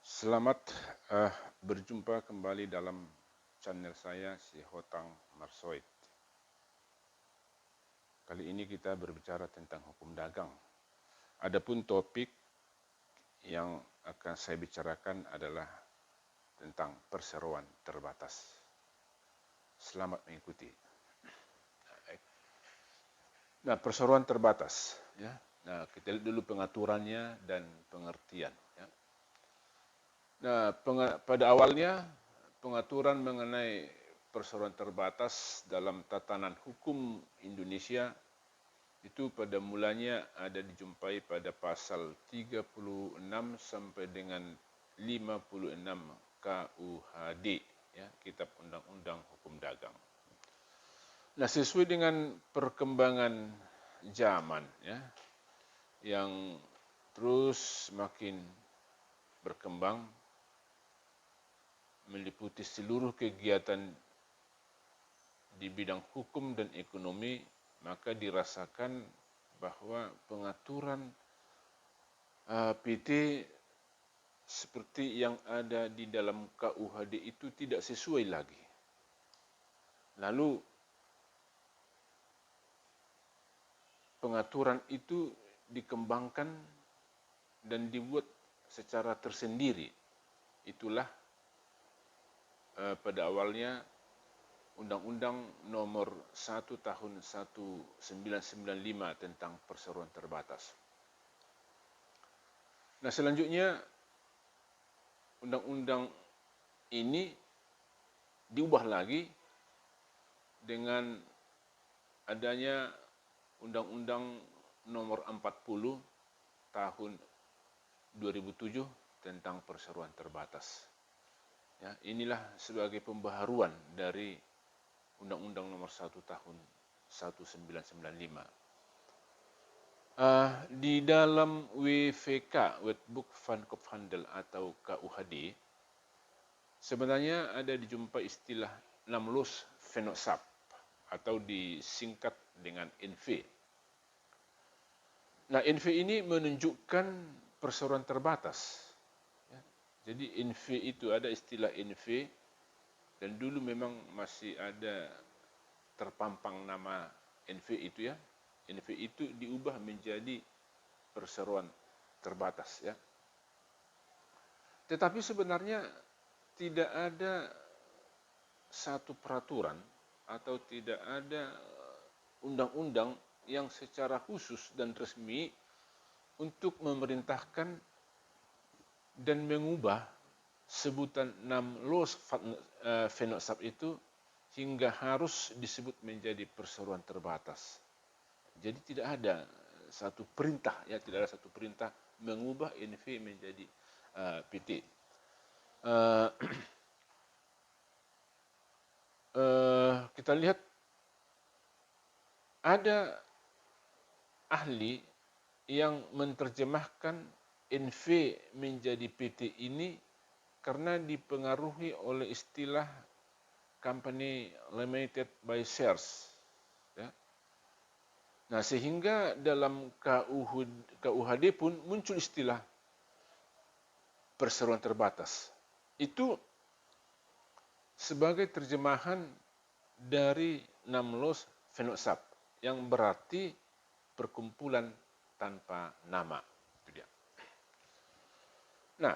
Selamat berjumpa kembali dalam channel saya, si Hotang Marsoid. Kali ini kita berbicara tentang hukum dagang. Adapun topik yang akan saya bicarakan adalah tentang perseroan terbatas. Selamat mengikuti. Nah, perseroan terbatas, ya. Nah, kita lihat dulu pengaturannya dan pengertian. Ya. Nah, pada awalnya pengaturan mengenai perseroan terbatas dalam tatanan hukum Indonesia itu pada mulanya ada dijumpai pada pasal 36 sampai dengan 56 KUHD, ya, Kitab Undang-Undang Hukum Dagang. Nah, sesuai dengan perkembangan zaman, ya, yang terus makin berkembang meliputi seluruh kegiatan di bidang hukum dan ekonomi, maka dirasakan bahwa pengaturan PT seperti yang ada di dalam KUHD itu tidak sesuai lagi. Lalu pengaturan itu dikembangkan dan dibuat secara tersendiri. Itulah pada awalnya Undang-Undang Nomor 1 Tahun 1995 tentang perseroan terbatas. Nah, selanjutnya undang-undang ini diubah lagi dengan adanya Undang-Undang Nomor 40 Tahun 2007 tentang perseroan terbatas. Ya, inilah sebagai pembaharuan dari Undang-Undang Nomor 1 Tahun 1995. Di dalam WVK, Wetboek van Koophandel atau KUHD, sebenarnya ada dijumpai istilah Namlos Vennootschap atau disingkat dengan NV. Nah, NV ini menunjukkan perseroan terbatas. Ya. Jadi NV itu ada istilah NV, dan dulu memang masih ada terpampang nama NV itu, ya. NV itu diubah menjadi perseroan terbatas, ya. Tetapi sebenarnya tidak ada satu peraturan atau tidak ada undang-undang yang secara khusus dan resmi untuk memerintahkan dan mengubah sebutan Namlos Vennootschap itu hingga harus disebut menjadi perseroan terbatas. Jadi tidak ada satu perintah, ya, tidak ada satu perintah mengubah NV menjadi PT. Kita lihat ada ahli yang menerjemahkan NV menjadi PT ini karena dipengaruhi oleh istilah company limited by shares. Ya. Nah, sehingga dalam KUHD pun muncul istilah perseroan terbatas. Itu sebagai terjemahan dari Namlos Vennootschap yang berarti perkumpulan tanpa nama. Itu dia. Nah,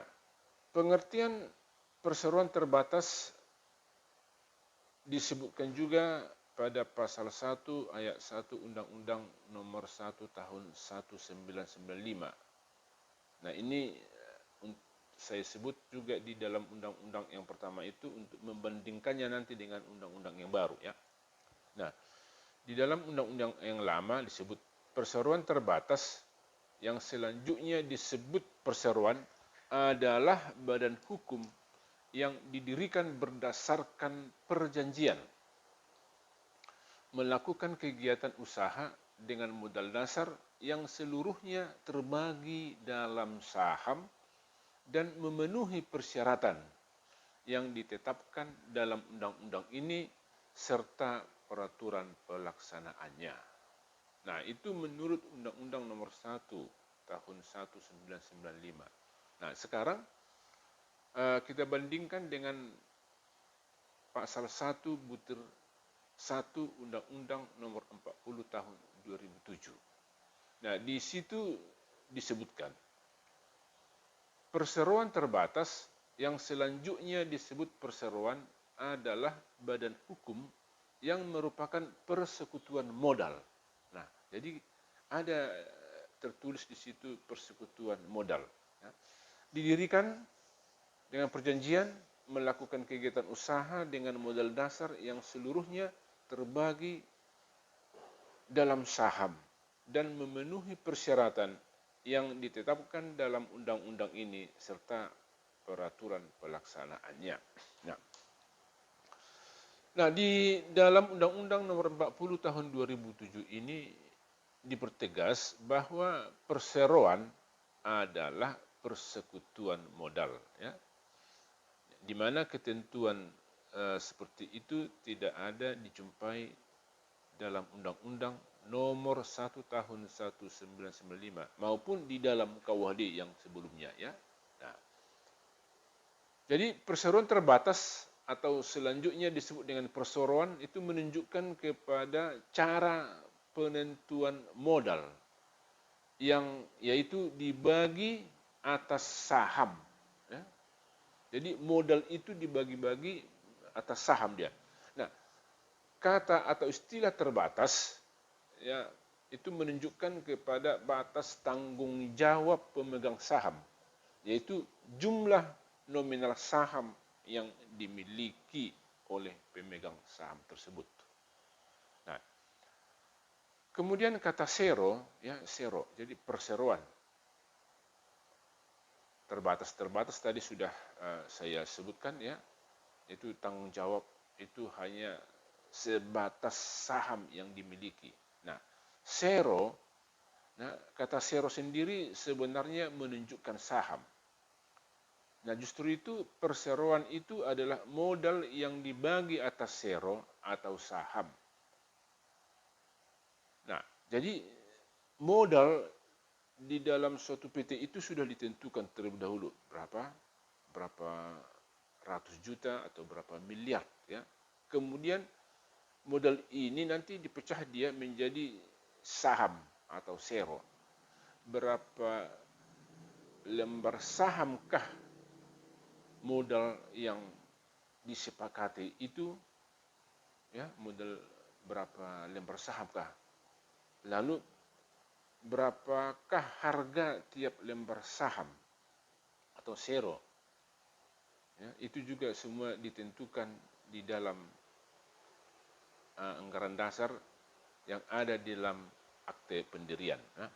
pengertian perseroan terbatas disebutkan juga pada pasal 1 ayat 1 Undang-Undang Nomor 1 Tahun 1995. Nah, ini saya sebut juga di dalam undang-undang yang pertama itu untuk membandingkannya nanti dengan undang-undang yang baru, ya. Nah, di dalam undang-undang yang lama disebut perseroan terbatas, yang selanjutnya disebut perseroan adalah badan hukum yang didirikan berdasarkan perjanjian melakukan kegiatan usaha dengan modal dasar yang seluruhnya terbagi dalam saham dan memenuhi persyaratan yang ditetapkan dalam undang-undang ini serta peraturan pelaksanaannya. Nah, itu menurut Undang-Undang Nomor 1 Tahun 1995. Nah, sekarang kita bandingkan dengan pasal 1 butir 1 Undang-Undang Nomor 40 Tahun 2007. Nah, di situ disebutkan perseroan terbatas yang selanjutnya disebut perseroan adalah badan hukum yang merupakan persekutuan modal. Nah, jadi ada tertulis di situ persekutuan modal. Ya. Didirikan dengan perjanjian melakukan kegiatan usaha dengan modal dasar yang seluruhnya terbagi dalam saham dan memenuhi persyaratan yang ditetapkan dalam undang-undang ini serta peraturan pelaksanaannya. Nah, di dalam Undang-Undang Nomor 40 Tahun 2007 ini dipertegas bahwa perseroan adalah persekutuan modal, ya, di mana ketentuan seperti itu tidak ada dijumpai dalam Undang-Undang Nomor 1 Tahun 1995 maupun di dalam KUHD yang sebelumnya, ya. Nah, jadi perseroan terbatas atau selanjutnya disebut dengan perseroan itu menunjukkan kepada cara penentuan modal yang yaitu dibagi atas saham. Ya. Jadi modal itu dibagi-bagi atas saham dia. Nah, kata atau istilah terbatas ya itu menunjukkan kepada batas tanggung jawab pemegang saham, yaitu jumlah nominal saham yang dimiliki oleh pemegang saham tersebut. Nah, kemudian kata sero, ya sero, jadi perseroan terbatas tadi sudah saya sebutkan, ya, itu tanggung jawab itu hanya sebatas saham yang dimiliki. Nah, sero, nah kata sero sendiri sebenarnya menunjukkan saham. Nah, justru itu perseroan itu adalah modal yang dibagi atas sero atau saham. Nah, jadi modal di dalam suatu PT itu sudah ditentukan terlebih dahulu berapa ratus juta atau berapa miliar, ya. Kemudian modal ini nanti dipecah dia menjadi saham atau sero. Berapa lembar sahamkah modal yang disepakati itu, ya, modal berapa lembar sahamkah, lalu berapakah harga tiap lembar saham atau sero, ya, itu juga semua ditentukan di dalam anggaran dasar yang ada di dalam akte pendirian. Nah,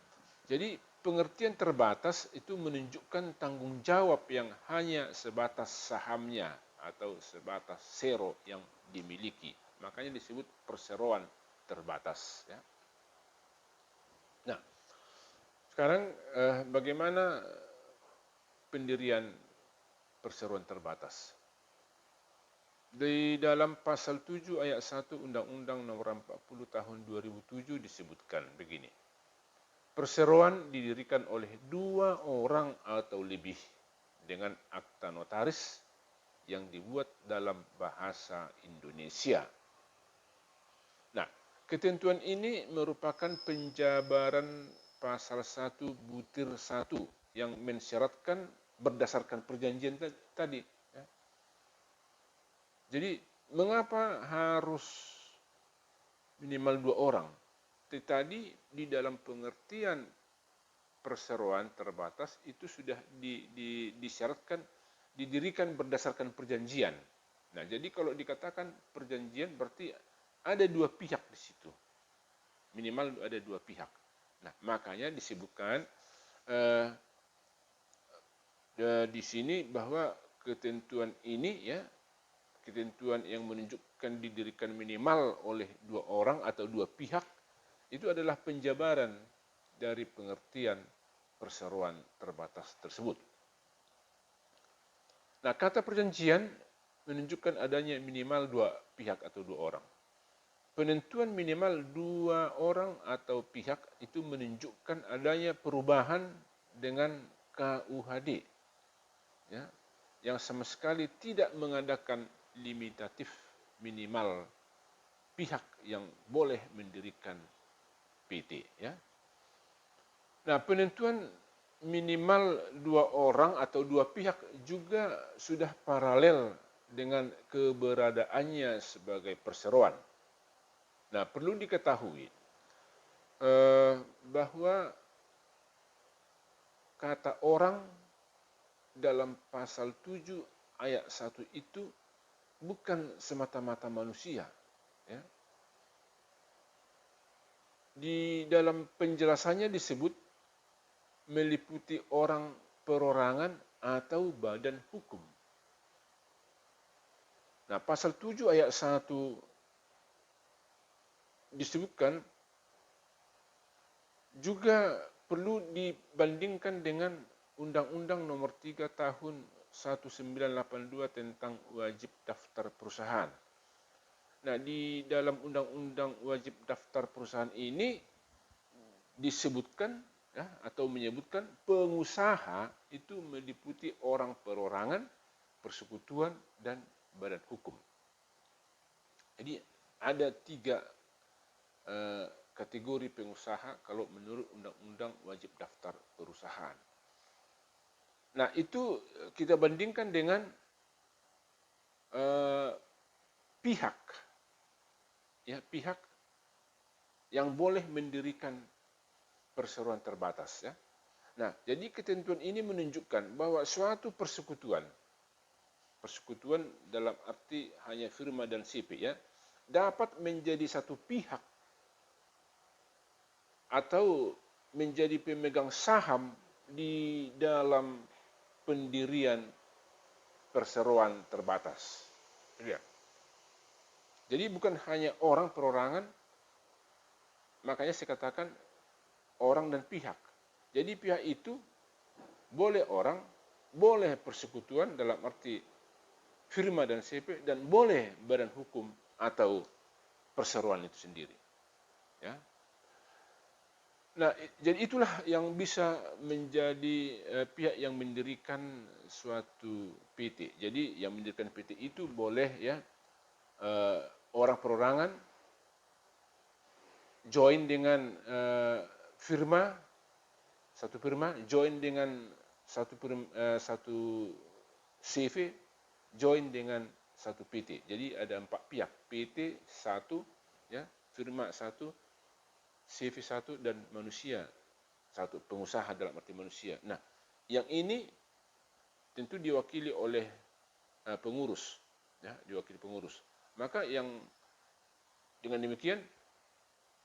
jadi pengertian terbatas itu menunjukkan tanggung jawab yang hanya sebatas sahamnya atau sebatas sero yang dimiliki. Makanya disebut perseroan terbatas. Ya. Nah, sekarang bagaimana pendirian perseroan terbatas? Di dalam pasal 7 ayat 1 Undang-Undang Nomor 40 Tahun 2007 disebutkan begini. Perseroan didirikan oleh 2 orang atau lebih dengan akta notaris yang dibuat dalam bahasa Indonesia. Nah, ketentuan ini merupakan penjabaran pasal 1 butir 1 yang mensyaratkan berdasarkan perjanjian tadi. Ya. Jadi, mengapa harus minimal 2 orang? Tadi di dalam pengertian perseroan terbatas itu sudah disyaratkan didirikan berdasarkan perjanjian. Nah, jadi kalau dikatakan perjanjian berarti ada 2 pihak di situ. Minimal ada 2 pihak. Nah, makanya disebutkan di sini bahwa ketentuan ini, ya, ketentuan yang menunjukkan didirikan minimal oleh 2 orang atau 2 pihak itu adalah penjabaran dari pengertian perseroan terbatas tersebut. Nah, kata perjanjian menunjukkan adanya minimal 2 pihak atau 2 orang. penentuan minimal 2 orang atau pihak itu menunjukkan adanya perubahan dengan KUHD, ya, yang sama sekali tidak mengadakan limitatif minimal pihak yang boleh mendirikan PT. Ya. Nah, penentuan minimal 2 orang atau 2 pihak juga sudah paralel dengan keberadaannya sebagai perseroan. Nah, perlu diketahui bahwa kata orang dalam pasal 7 ayat 1 itu bukan semata-mata manusia. Ya. Di dalam penjelasannya disebut meliputi orang perorangan atau badan hukum. Nah, pasal 7 ayat 1 disebutkan juga perlu dibandingkan dengan Undang-Undang Nomor 3 Tahun 1982 tentang wajib daftar perusahaan. Nah, di dalam Undang-Undang wajib daftar perusahaan ini disebutkan ya, atau menyebutkan pengusaha itu meliputi orang perorangan, persekutuan, dan badan hukum. Jadi ada 3 kategori pengusaha kalau menurut Undang-Undang wajib daftar perusahaan. Nah, itu kita bandingkan dengan pihak, ya, pihak yang boleh mendirikan perseroan terbatas. Ya. Nah, jadi ketentuan ini menunjukkan bahwa suatu persekutuan dalam arti hanya firma dan CP, ya, dapat menjadi satu pihak atau menjadi pemegang saham di dalam pendirian perseroan terbatas. Ya. Jadi bukan hanya orang perorangan, makanya saya katakan orang dan pihak. Jadi pihak itu boleh orang, boleh persekutuan dalam arti firma dan CP, dan boleh badan hukum atau perseroan itu sendiri. Ya. Nah, jadi itulah yang bisa menjadi pihak yang mendirikan suatu PT. Jadi yang mendirikan PT itu boleh, ya, orang perorangan join dengan firma, satu firma, join dengan satu CV, join dengan satu PT. Jadi ada 4 pihak, PT 1, ya, firma 1, CV 1, dan manusia 1, pengusaha dalam arti manusia. Nah, yang ini tentu diwakili oleh pengurus, ya, diwakili pengurus. Maka yang dengan demikian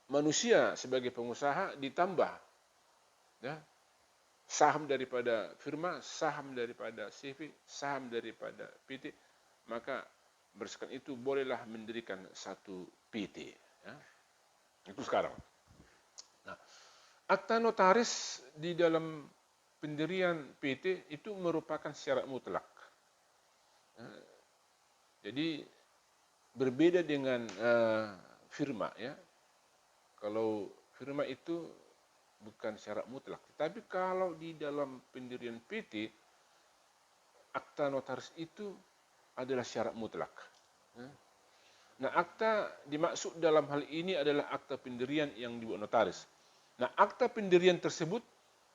manusia sebagai pengusaha ditambah, ya, saham daripada firma, saham daripada CV, saham daripada PT, maka berdasarkan itu bolehlah mendirikan satu PT. Ya. Itu sekarang. Nah, akta notaris di dalam pendirian PT itu merupakan syarat mutlak. Jadi berbeda dengan firma, ya. Kalau firma itu bukan syarat mutlak, tapi kalau di dalam pendirian PT, akta notaris itu adalah syarat mutlak. Nah, akta dimaksud dalam hal ini adalah akta pendirian yang dibuat notaris. Nah, akta pendirian tersebut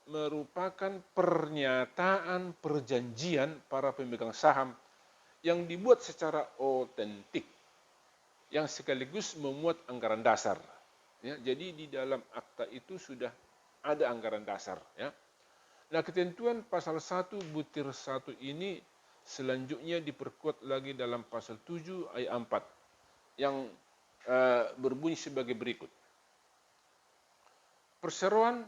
merupakan pernyataan perjanjian para pemegang saham yang dibuat secara otentik, yang sekaligus memuat anggaran dasar. Ya, jadi di dalam akta itu sudah ada anggaran dasar. Ya. Nah, ketentuan pasal 1 butir 1 ini selanjutnya diperkuat lagi dalam pasal 7 ayat 4 yang berbunyi sebagai berikut. Perseroan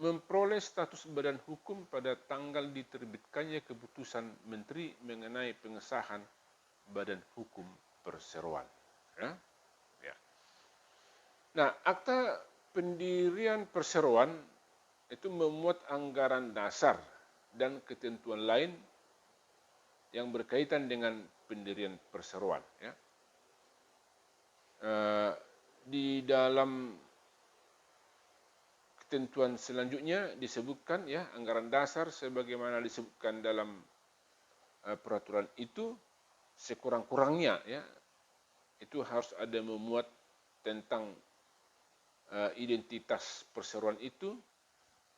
memperoleh status badan hukum pada tanggal diterbitkannya keputusan Menteri mengenai pengesahan badan hukum perseroan. Ya. Ya. Nah, akta pendirian perseroan itu memuat anggaran dasar dan ketentuan lain yang berkaitan dengan pendirian perseroan. Ya. di dalam ketentuan selanjutnya disebutkan ya, anggaran dasar sebagaimana disebutkan dalam peraturan itu, sekurang-kurangnya ya itu harus ada memuat tentang identitas perseroan itu,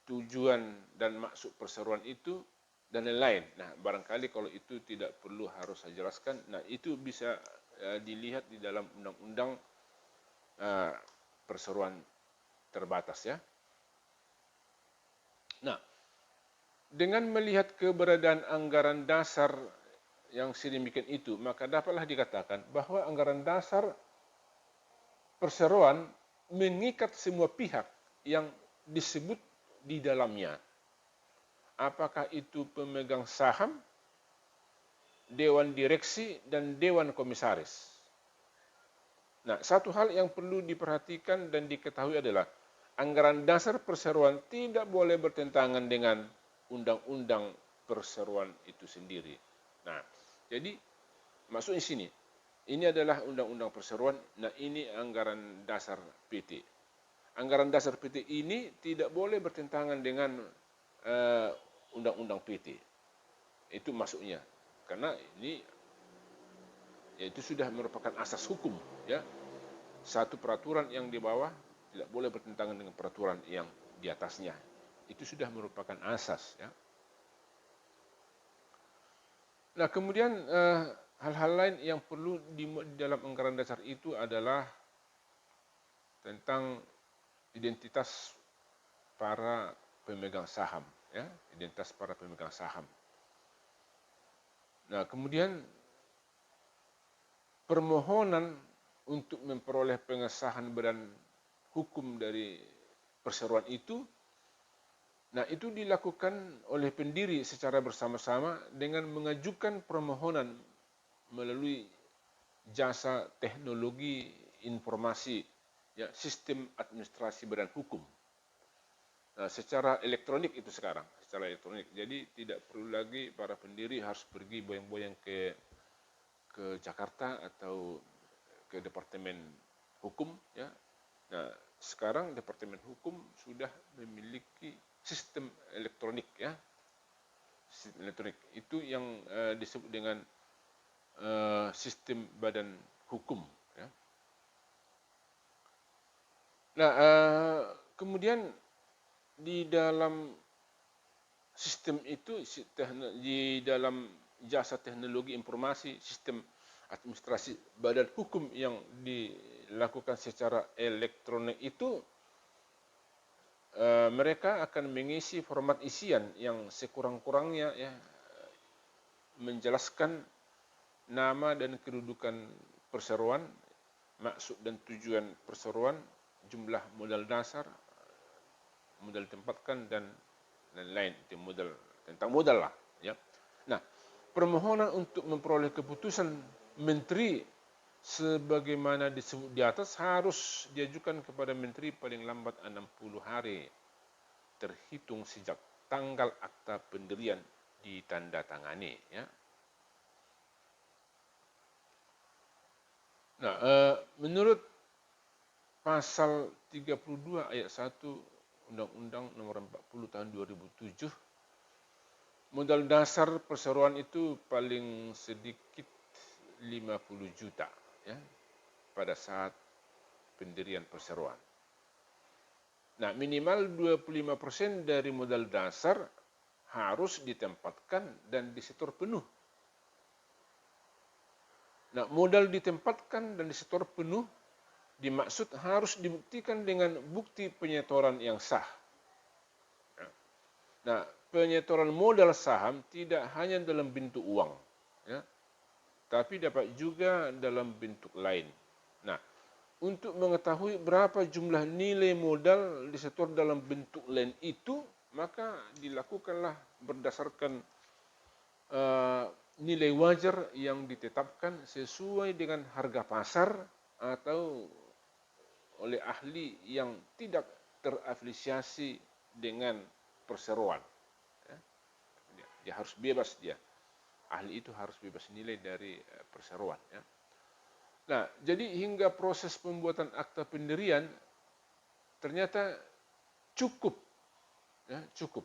tujuan dan maksud perseroan itu, dan lain-lain. Nah, barangkali kalau itu tidak perlu harus saya jelaskan. Nah, itu bisa dilihat di dalam undang-undang perseroan terbatas ya. Nah, dengan melihat keberadaan anggaran dasar yang sedemikian itu, maka dapatlah dikatakan bahwa anggaran dasar perseroan mengikat semua pihak yang disebut di dalamnya. Apakah itu pemegang saham, dewan direksi, dan dewan komisaris. Nah, satu hal yang perlu diperhatikan dan diketahui adalah anggaran dasar perseroan tidak boleh bertentangan dengan undang-undang perseroan itu sendiri. Nah, jadi maksudnya sini, ini adalah undang-undang perseroan, nah ini anggaran dasar PT. Anggaran dasar PT ini tidak boleh bertentangan dengan undang-undang PT. Itu maksudnya. Karena ini yaitu sudah merupakan asas hukum ya. Satu peraturan yang di bawah tidak boleh bertentangan dengan peraturan yang di atasnya. Itu sudah merupakan asas ya. Nah, kemudian hal-hal lain yang perlu di dalam anggaran dasar itu adalah tentang identitas para pemegang saham ya, identitas para pemegang saham. Nah, kemudian permohonan untuk memperoleh pengesahan badan hukum dari perseroan itu, nah itu dilakukan oleh pendiri secara bersama-sama dengan mengajukan permohonan melalui jasa teknologi informasi, ya, sistem administrasi badan hukum. Nah, secara elektronik itu sekarang, secara elektronik. Jadi tidak perlu lagi para pendiri harus pergi boyang-boyang ke Jakarta atau ke Departemen Hukum ya. Nah, sekarang Departemen Hukum sudah memiliki sistem elektronik ya. Sistem elektronik itu yang disebut dengan sistem badan hukum ya. Nah, kemudian di dalam sistem itu, di dalam jasa teknologi informasi, sistem administrasi badan hukum yang dilakukan secara elektronik itu, mereka akan mengisi format isian yang sekurang-kurangnya ya, menjelaskan nama dan kedudukan perseroan, maksud dan tujuan perseroan, jumlah modal dasar, modal tempatkan, dan lain-lain. Itu modal, tentang modal lah ya. Nah, permohonan untuk memperoleh keputusan menteri sebagaimana disebut di atas harus diajukan kepada menteri paling lambat 60 hari terhitung sejak tanggal akta pendirian ditandatangani ya. Nah, menurut pasal 32 ayat 1 Undang-Undang Nomor 40 Tahun 2007, modal dasar perseroan itu paling sedikit 50 juta ya, pada saat pendirian perseroan. Nah, minimal 25% dari modal dasar harus ditempatkan dan disetor penuh. Nah, modal ditempatkan dan disetor penuh dimaksud harus dibuktikan dengan bukti penyetoran yang sah. Nah, penyetoran modal saham tidak hanya dalam bentuk uang, ya, tapi dapat juga dalam bentuk lain. Nah, untuk mengetahui berapa jumlah nilai modal disetor dalam bentuk lain itu, maka dilakukanlah berdasarkan nilai wajar yang ditetapkan sesuai dengan harga pasar atau oleh ahli yang tidak terafiliasi dengan perseroan. Dia harus bebas dia. Ahli itu harus bebas nilai dari perseroan. Ya. Nah, jadi hingga proses pembuatan akta pendirian ternyata cukup, ya, cukup.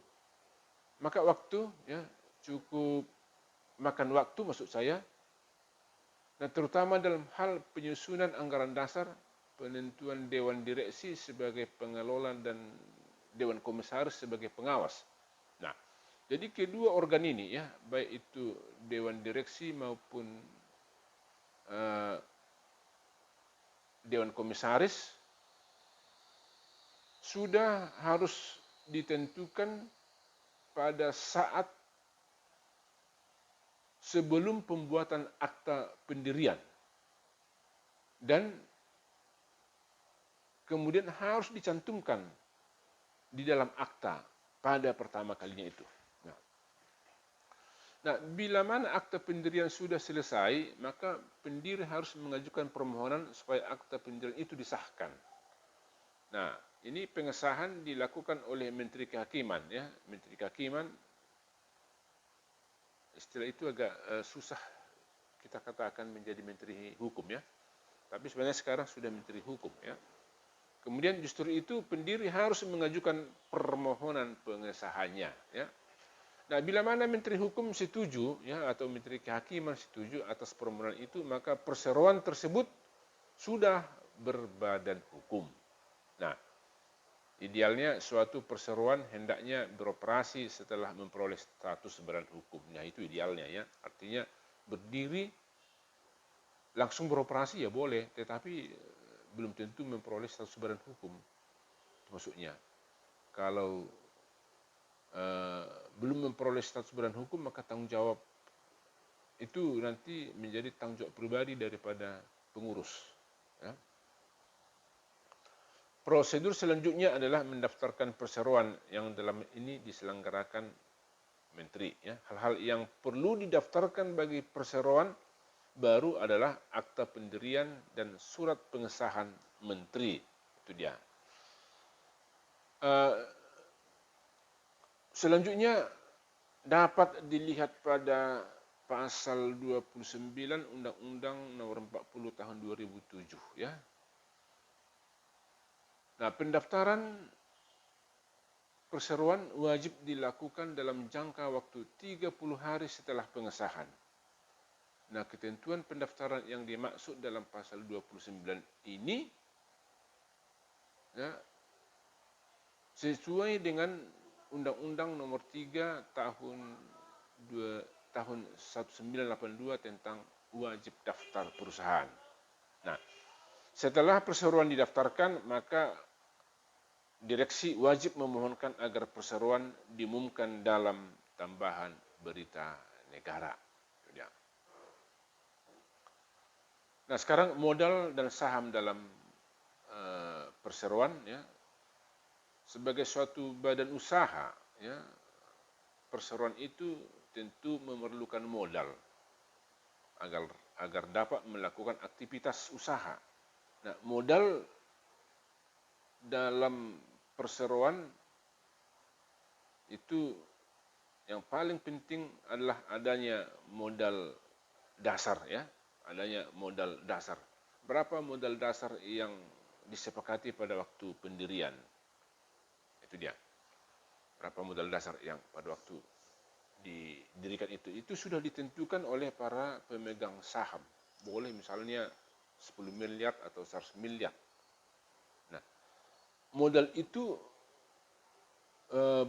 Maka waktu, ya, cukup makan waktu maksud saya. Nah, terutama dalam hal penyusunan anggaran dasar, penentuan dewan direksi sebagai pengelola dan dewan komisaris sebagai pengawas. Nah, jadi kedua organ ini, ya, baik itu dewan direksi maupun uh, dewan komisaris, sudah harus ditentukan pada saat sebelum pembuatan akta pendirian, dan kemudian harus dicantumkan di dalam akta pada pertama kalinya itu. Nah, bila mana akta pendirian sudah selesai, maka pendiri harus mengajukan permohonan supaya akta pendirian itu disahkan. Nah, ini pengesahan dilakukan oleh Menteri Kehakiman, ya. Menteri Kehakiman, istilah itu agak susah kita katakan menjadi Menteri Hukum, ya. Tapi sebenarnya sekarang sudah Menteri Hukum, ya. Kemudian justru itu pendiri harus mengajukan permohonan pengesahannya, ya. Nah, bila mana Menteri Hukum setuju, ya, atau Menteri Kehakiman setuju atas permohonan itu, maka perseroan tersebut sudah berbadan hukum. Nah, idealnya suatu perseroan hendaknya beroperasi setelah memperoleh status badan hukum. Nah, itu idealnya, ya. Artinya berdiri langsung beroperasi ya boleh, tetapi belum tentu memperoleh status badan hukum. Maksudnya, kalau belum memperoleh status badan hukum, maka tanggung jawab itu nanti menjadi tanggung jawab pribadi daripada pengurus, ya. Prosedur selanjutnya adalah mendaftarkan perseroan yang dalam ini diselenggarakan menteri, ya. Hal-hal yang perlu didaftarkan bagi perseroan baru adalah akta pendirian dan surat pengesahan menteri. Itu dia. Selanjutnya dapat dilihat pada pasal 29 Undang-Undang Nomor 40 Tahun 2007, ya. Nah, pendaftaran perseroan wajib dilakukan dalam jangka waktu 30 hari setelah pengesahan. Nah, ketentuan pendaftaran yang dimaksud dalam pasal 29 ini, ya, sesuai dengan Undang-Undang Nomor 3 tahun 1982 tentang wajib daftar perusahaan. Nah, setelah perseroan didaftarkan, maka direksi wajib memohonkan agar perseroan diumumkan dalam tambahan berita negara. Nah, sekarang modal dan saham dalam perseroan, ya. Sebagai suatu badan usaha, ya, perseroan itu tentu memerlukan modal agar dapat melakukan aktivitas usaha. Nah, modal dalam perseroan itu yang paling penting adalah adanya modal dasar, ya. Adanya modal dasar. Berapa modal dasar yang disepakati pada waktu pendirian? Itu dia. Berapa modal dasar yang pada waktu didirikan itu sudah ditentukan oleh para pemegang saham. Boleh misalnya 10 miliar atau 100 miliar. Nah, modal itu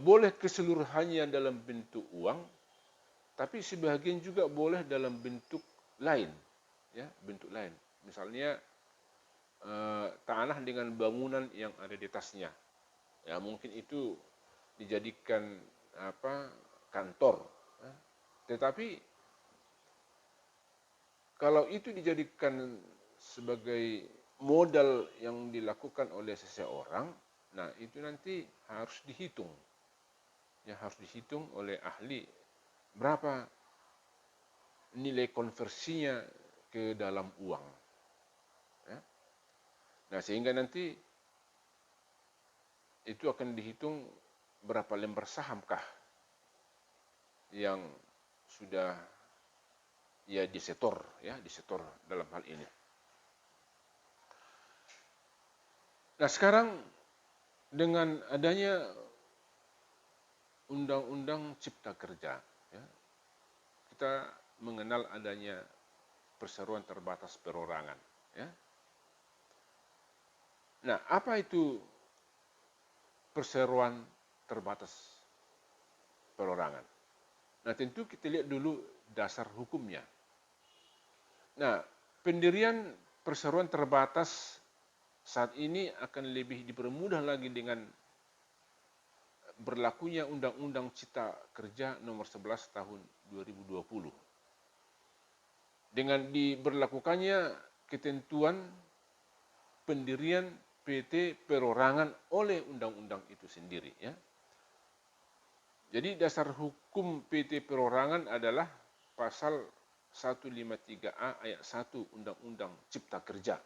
boleh keseluruhannya dalam bentuk uang, tapi sebagian juga boleh dalam bentuk lain, ya, bentuk lain. Misalnya tanah dengan bangunan yang ada di atasnya, ya, mungkin itu dijadikan kantor, ya. Tetapi kalau itu dijadikan sebagai modal yang dilakukan oleh seseorang, nah itu nanti harus dihitung, ya, harus dihitung oleh ahli berapa nilai konversinya ke dalam uang, ya. Nah, sehingga nanti itu akan dihitung berapa lembar sahamkah yang sudah, ya, disetor dalam hal ini. Nah sekarang dengan adanya Undang-Undang Cipta Kerja, ya, kita mengenal adanya perseroan terbatas perorangan. Ya. Nah, apa itu perseroan terbatas perorangan? Nah, tentu kita lihat dulu dasar hukumnya. Nah, pendirian perseroan terbatas saat ini akan lebih dipermudah lagi dengan berlakunya Undang-Undang Cipta Kerja nomor 11 tahun 2020. Dengan diberlakukannya ketentuan pendirian PT perorangan oleh undang-undang itu sendiri, ya. Jadi dasar hukum PT perorangan adalah pasal 153A ayat 1 Undang-Undang Cipta Kerja.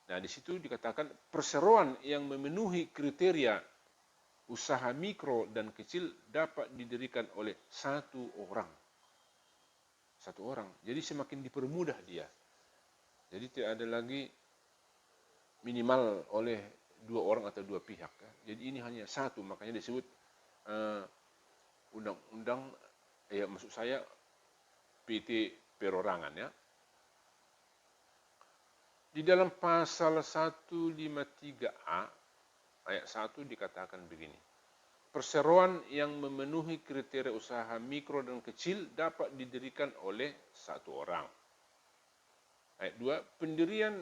Nah, di situ dikatakan perseroan yang memenuhi kriteria usaha mikro dan kecil dapat didirikan oleh satu orang. Satu orang. Jadi semakin dipermudah dia. Jadi tidak ada lagi minimal oleh dua orang atau dua pihak. Jadi ini hanya satu, makanya disebut undang-undang, maksud saya PT perorangan, ya. Di dalam pasal 153A ayat 1 dikatakan begini. Perseroan yang memenuhi kriteria usaha mikro dan kecil dapat didirikan oleh satu orang. Ayat 2, pendirian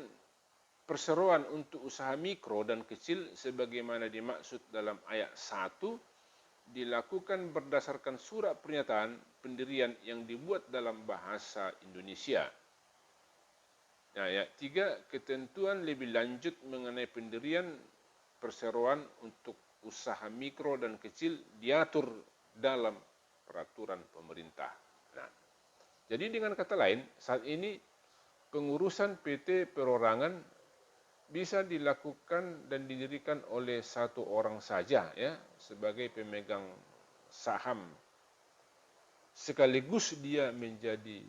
perseroan untuk usaha mikro dan kecil sebagaimana dimaksud dalam ayat 1 dilakukan berdasarkan surat pernyataan pendirian yang dibuat dalam bahasa Indonesia. Nah, ayat 3, ketentuan lebih lanjut mengenai pendirian perseroan untuk usaha mikro dan kecil diatur dalam peraturan pemerintah. Nah, jadi dengan kata lain, saat ini pengurusan PT perorangan bisa dilakukan dan didirikan oleh satu orang saja, ya, sebagai pemegang saham, sekaligus dia menjadi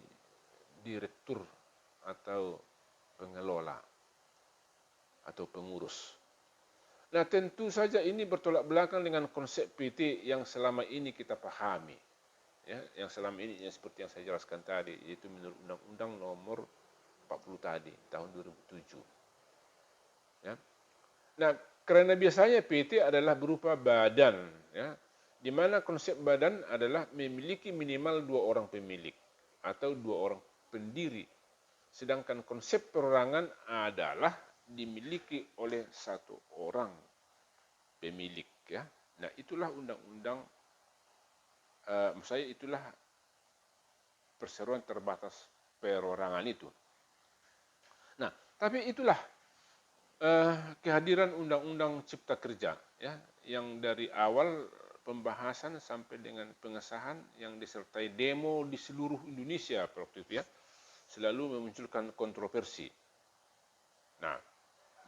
direktur atau pengelola atau pengurus. Nah, tentu saja ini bertolak belakang dengan konsep PT yang selama ini kita pahami, ya, yang selama ini seperti yang saya jelaskan tadi, yaitu menurut Undang-Undang nomor 40 tadi tahun 2007. Ya. Nah, karena biasanya PT adalah berupa badan, ya, di mana konsep badan adalah memiliki minimal 2 orang pemilik atau 2 orang pendiri, sedangkan konsep perorangan adalah dimiliki oleh satu orang pemilik, ya. Nah, itulah undang-undang, maksud saya itulah perseroan terbatas perorangan itu. Nah, tapi itulah kehadiran Undang-Undang Cipta Kerja, ya, yang dari awal pembahasan sampai dengan pengesahan yang disertai demo di seluruh Indonesia waktu itu, ya, selalu memunculkan kontroversi. Nah,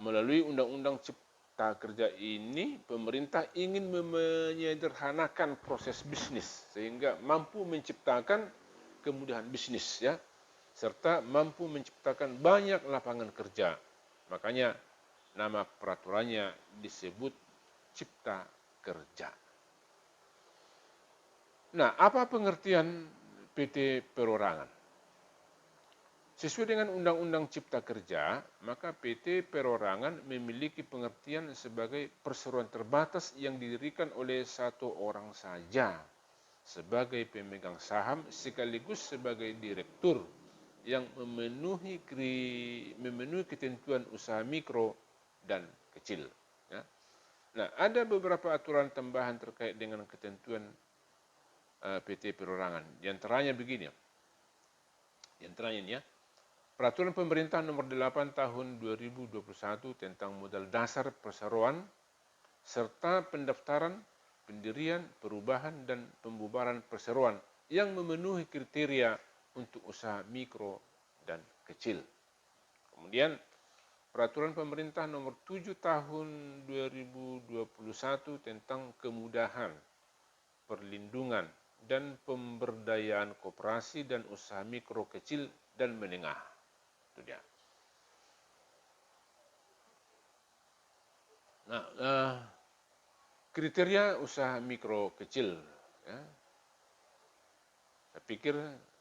melalui Undang-Undang Cipta Kerja ini, pemerintah ingin menyederhanakan proses bisnis sehingga mampu menciptakan kemudahan bisnis, ya, serta mampu menciptakan banyak lapangan kerja. Makanya nama peraturannya disebut Cipta Kerja. Nah, apa pengertian PT perorangan? Sesuai dengan Undang-Undang Cipta Kerja, maka PT perorangan memiliki pengertian sebagai perseroan terbatas yang didirikan oleh satu orang saja sebagai pemegang saham sekaligus sebagai direktur yang memenuhi ketentuan usaha mikro dan kecil. Ya. Nah, ada beberapa aturan tambahan terkait dengan ketentuan PT perorangan. Di antaranya begini. Di antaranya, Peraturan Pemerintah Nomor 8 Tahun 2021 tentang modal dasar perseroan serta pendaftaran, pendirian, perubahan dan pembubaran perseroan yang memenuhi kriteria untuk usaha mikro dan kecil. Kemudian Peraturan Pemerintah Nomor 7 Tahun 2021 tentang kemudahan, perlindungan dan pemberdayaan koperasi dan usaha mikro, kecil dan menengah. Itu dia. Nah, kriteria usaha mikro kecil, ya. Saya pikir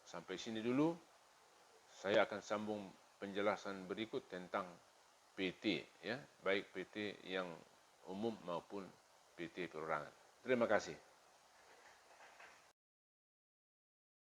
sampai sini dulu. Saya akan sambung penjelasan berikut tentang PT, ya, baik PT yang umum maupun PT perorangan. Terima kasih.